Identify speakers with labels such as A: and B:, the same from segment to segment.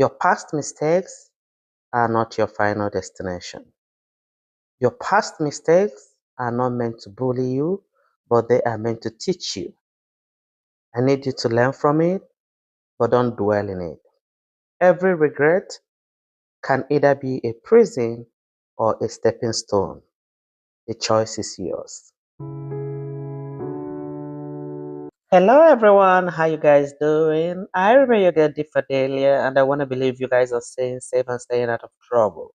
A: Your past mistakes are not your final destination. Your past mistakes are not meant to bully you, but they are meant to teach you. I need you to learn from it, but don't dwell in it. Every regret can either be a prison or a stepping stone. The choice is yours. Hello everyone, how you guys doing? I remember you get Differdelia and I want to believe you guys are staying safe and staying out of trouble.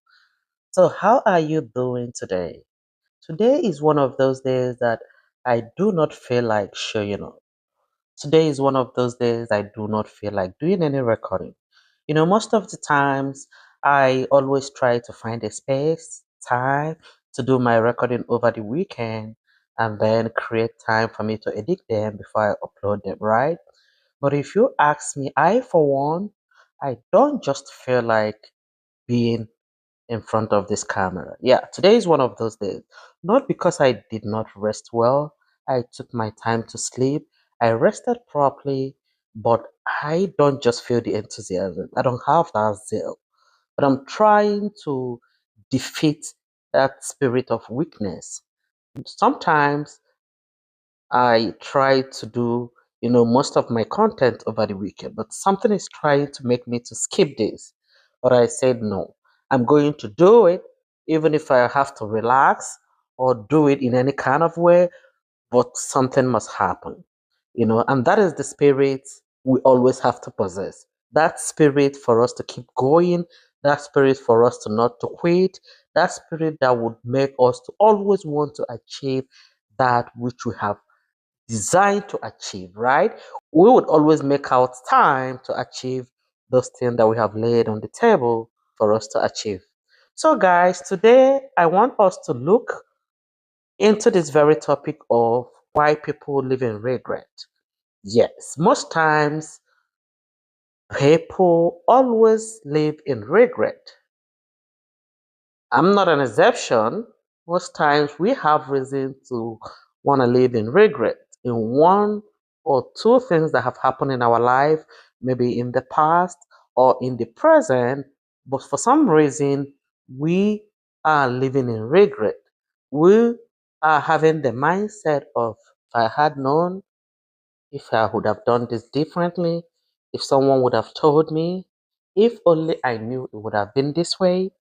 A: So how are you doing today? Today is one of those days that I do not feel like showing up. Today is one of those days I do not feel like doing any recording. Most of the times I always try to find a space, time to do my recording over the weekend and then create time for me to edit them before I upload them, right? But if you ask me, I for one, I don't just feel like being in front of this camera. Yeah, today is one of those days. Not because I did not rest well, I took my time to sleep, I rested properly, but I don't just feel the enthusiasm. I don't have that zeal. But I'm trying to defeat that spirit of weakness. Sometimes I try to do, most of my content over the weekend, but something is trying to make me to skip this. But I said no. I'm going to do it, even if I have to relax or do it in any kind of way, but something must happen, and that is the spirit we always have to possess. That spirit for us to keep going, that spirit for us to not to quit, that spirit that would make us to always want to achieve that which we have designed to achieve, right? We would always make out time to achieve those things that we have laid on the table for us to achieve. So, guys, today I want us to look into this very topic of why people live in regret. Yes, most times people always live in regret. I'm not an exception. Most times we have reason to want to live in regret in one or two things that have happened in our life, maybe in the past or in the present, but for some reason we are living in regret. We are having the mindset of if I had known, if I would have done this differently, if someone would have told me, if only I knew it would have been this way,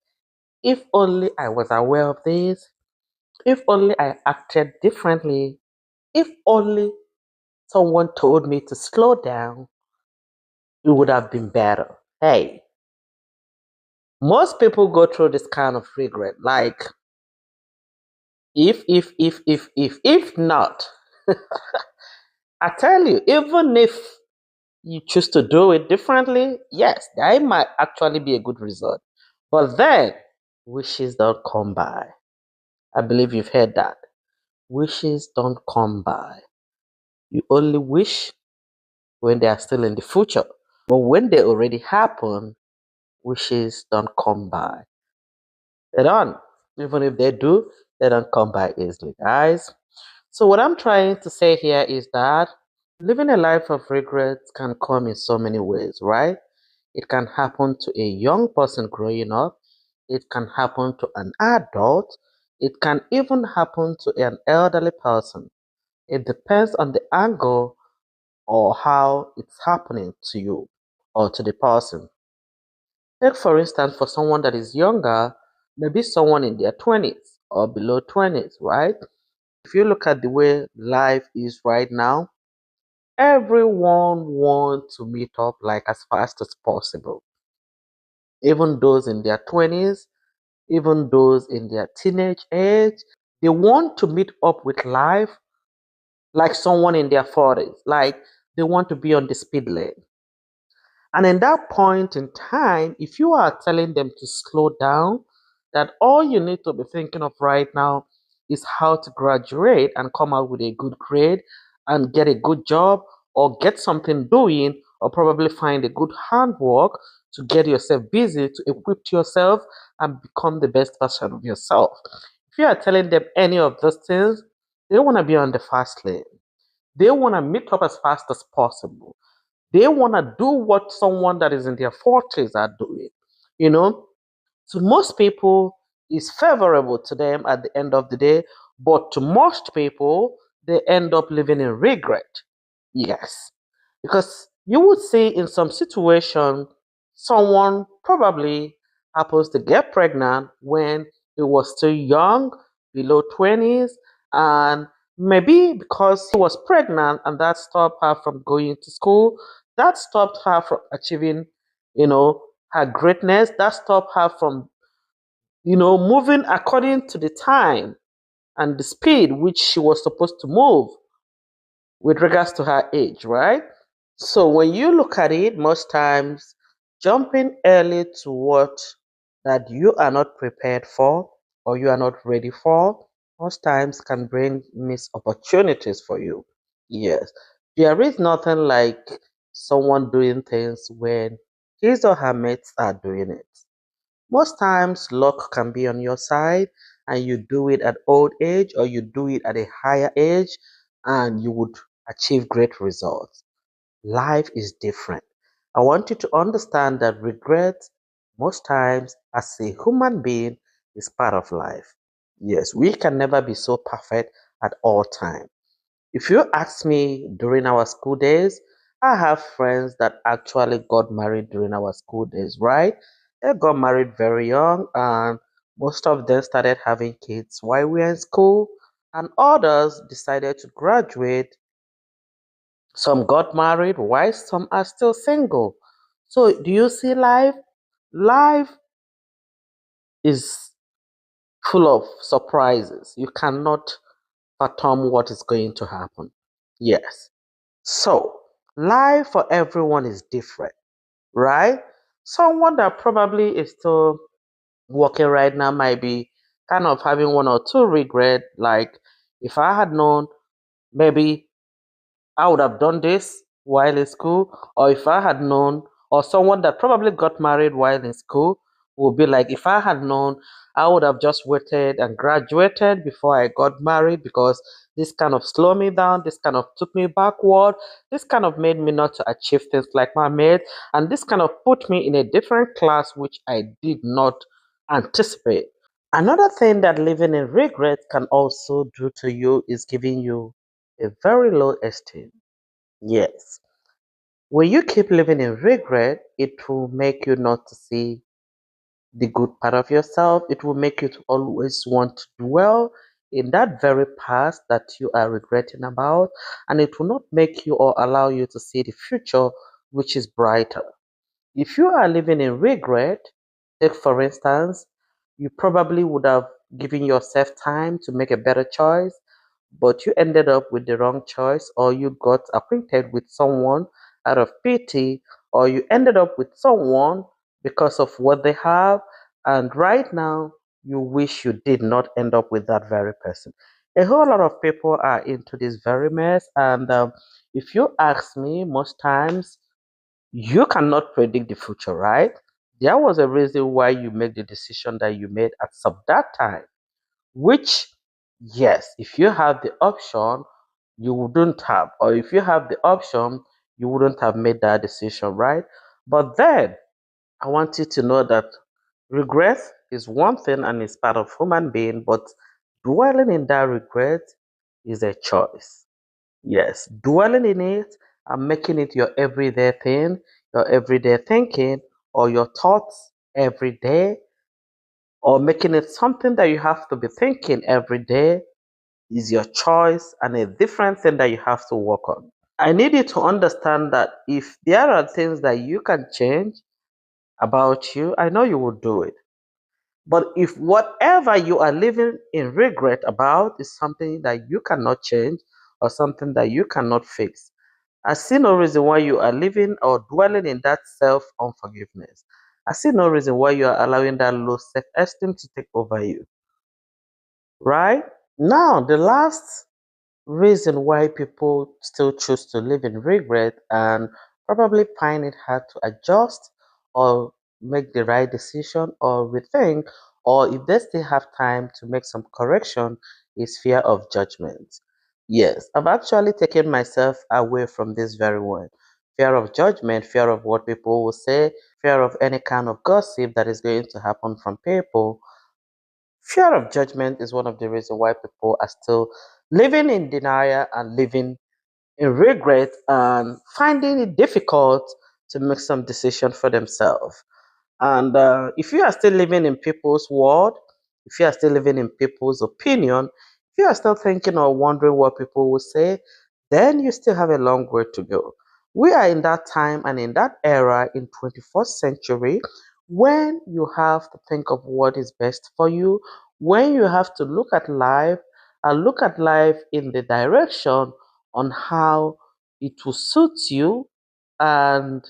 A: if only I was aware of this, if only I acted differently, if only someone told me to slow down, it would have been better. Hey, most people go through this kind of regret. Like, if not, I tell you, even if you choose to do it differently, yes, that might actually be a good result. But then, wishes don't come by. I believe you've heard that. Wishes don't come by. You only wish when they are still in the future. But when they already happen, wishes don't come by. They don't. Even if they do, they don't come by easily, guys. So, what I'm trying to say here is that living a life of regret can come in so many ways, right? It can happen to a young person growing up, it can happen to an adult, it can even happen to an elderly person. It depends on the angle or how it's happening to you or to the person. Take, for instance, for someone that is younger, maybe someone in their 20s or below 20s, right? If you look at the way life is right now, everyone wants to meet up like as fast as possible. Even those in their 20s, even those in their teenage age, they want to meet up with life like someone in their 40s, like they want to be on the speed lane. And in that point in time, if you are telling them to slow down, that all you need to be thinking of right now is how to graduate and come out with a good grade and get a good job or get something doing or probably find a good handwork to get yourself busy, to equip yourself and become the best version of yourself. If you are telling them any of those things, they want to be on the fast lane. They want to meet up as fast as possible. They want to do what someone that is in their 40s are doing. You know, to most people, it's favorable to them at the end of the day, but to most people, they end up living in regret. Yes. Because you would see in some situation, someone probably happens to get pregnant when he was still young, below 20s, and maybe because he was pregnant and that stopped her from going to school, that stopped her from achieving, you know, her greatness, that stopped her from, moving according to the time and the speed which she was supposed to move with regards to her age, right? So when you look at it, most times jumping early to what that you are not prepared for or you are not ready for, most times can bring missed opportunities for you. Yes. There is nothing like someone doing things when his or her mates are doing it. Most times luck can be on your side and you do it at old age or you do it at a higher age and you would achieve great results. Life is different. I want you to understand that regret, most times, as a human being, is part of life. Yes, we can never be so perfect at all times. If you ask me during our school days, I have friends that actually got married during our school days, right? They got married very young, and most of them started having kids while we were in school, and others decided to graduate. Some got married, while some are still single. So, do you see life? Life is full of surprises. You cannot fathom what is going to happen. Yes. So, life for everyone is different, right? Someone that probably is still working right now might be kind of having one or two regret, like if I had known, maybe I would have done this while in school, or if I had known, or someone that probably got married while in school would be like, if I had known, I would have just waited and graduated before I got married because this kind of slowed me down, this kind of took me backward, this kind of made me not to achieve things like my mates, and this kind of put me in a different class which I did not anticipate. Another thing that living in regret can also do to you is giving you a very low esteem. Yes. When you keep living in regret, it will make you not to see the good part of yourself. It will make you to always want to dwell in that very past that you are regretting about, and it will not make you or allow you to see the future, which is brighter. If you are living in regret, take for instance, you probably would have given yourself time to make a better choice, but you ended up with the wrong choice, or you got acquainted with someone out of pity, or you ended up with someone because of what they have, and right now you wish you did not end up with that very person. A whole lot of people are into this very mess, and if you ask me, most times you cannot predict the future, right? There was a reason why you made the decision that you made at some that time, which, yes, if you have the option, you wouldn't have, or if you have the option, you wouldn't have made that decision, right? But then I want you to know that regret is one thing and it's part of human being, but dwelling in that regret is a choice. Yes, dwelling in it and making it your everyday thing, your everyday thinking, or your thoughts every day, or making it something that you have to be thinking every day is your choice and a different thing that you have to work on. I need you to understand that if there are things that you can change about you, I know you will do it. But if whatever you are living in regret about is something that you cannot change or something that you cannot fix, I see no reason why you are living or dwelling in that self unforgiveness. I see no reason why you are allowing that low self esteem to take over you. Right? Now, the last reason why people still choose to live in regret and probably find it hard to adjust or make the right decision or rethink, or if they still have time to make some correction, is fear of judgment. Yes, I've actually taken myself away from this very one fear of judgment, fear of what people will say, fear of any kind of gossip that is going to happen from people. Fear of judgment is one of the reasons why people are still living in denial and living in regret and finding it difficult to make some decision for themselves. And if you are still living in people's world, if you are still living in people's opinion, if you are still thinking or wondering what people will say, then you still have a long way to go. We are in that time and in that era in 21st century when you have to think of what is best for you, when you have to look at life and look at life in the direction on how it will suit you, and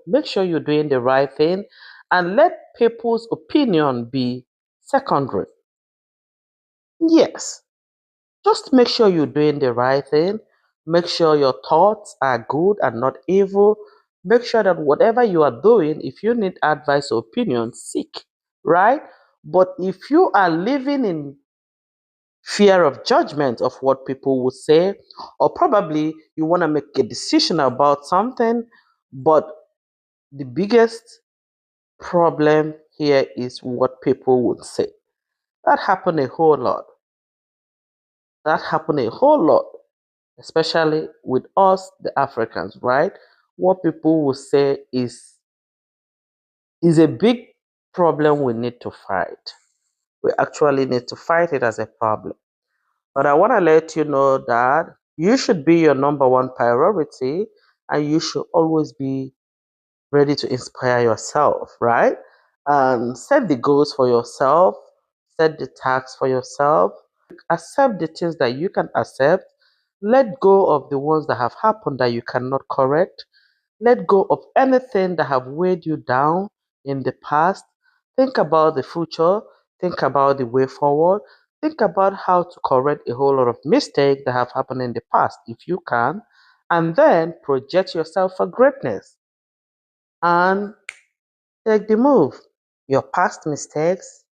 A: make sure you're doing the right thing and let people's opinion be secondary. Yes, just make sure you're doing the right thing. Make sure your thoughts are good and not evil. Make sure that whatever you are doing, if you need advice or opinion, seek, right? But if you are living in fear of judgment of what people will say, or probably you want to make a decision about something, but the biggest problem here is what people would say. That happened a whole lot. That happened a whole lot, especially with us, the Africans, right? What people will say is a big problem we need to fight. We actually need to fight it as a problem. But I want to let you know that you should be your number one priority and you should always be ready to inspire yourself, right? And set the goals for yourself, set the tasks for yourself, accept the things that you can accept, let go of the ones that have happened that you cannot correct, let go of anything that have weighed you down in the past. Think about the future, think about the way forward, think about how to correct a whole lot of mistakes that have happened in the past if you can, and then project yourself for greatness and take the move. Your past mistakes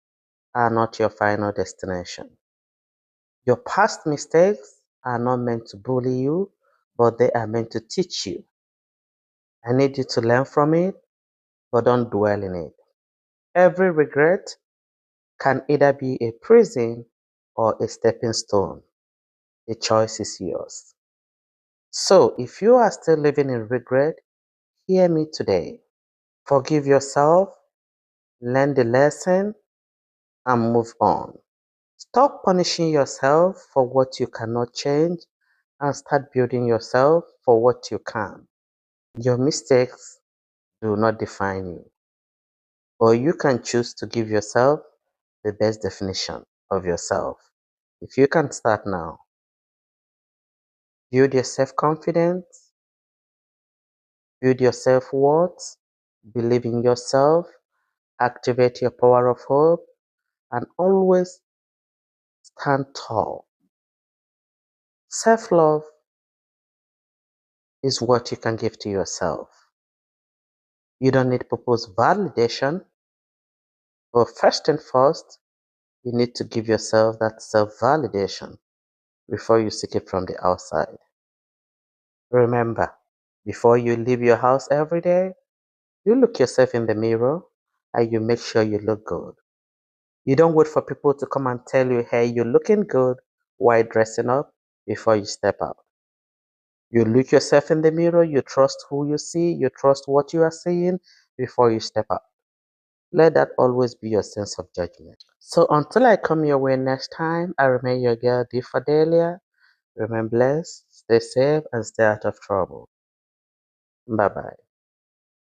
A: are not your final destination. Your past mistakes are not meant to bully you, but they are meant to teach you. I need you to learn from it, but don't dwell in it. Every regret can either be a prison or a stepping stone. The choice is yours. So, if you are still living in regret, hear me today. Forgive yourself, learn the lesson, and move on. Stop punishing yourself for what you cannot change and start building yourself for what you can. Your mistakes do not define you, or you can choose to give yourself the best definition of yourself. If you can start now, build your self confidence, build your self worth, believe in yourself, activate your power of hope, and always stand tall. Self love is what you can give to yourself. You don't need people's validation, but first and first, you need to give yourself that self validation before you seek it from the outside. Remember, before you leave your house every day, you look yourself in the mirror and you make sure you look good. You don't wait for people to come and tell you, hey, you're looking good while dressing up before you step out. You look yourself in the mirror, you trust who you see, you trust what you are seeing before you step out. Let that always be your sense of judgment. So until I come your way next time, I remain your girl, D. Fidelia. Remain blessed, stay safe, and stay out of trouble. Bye bye.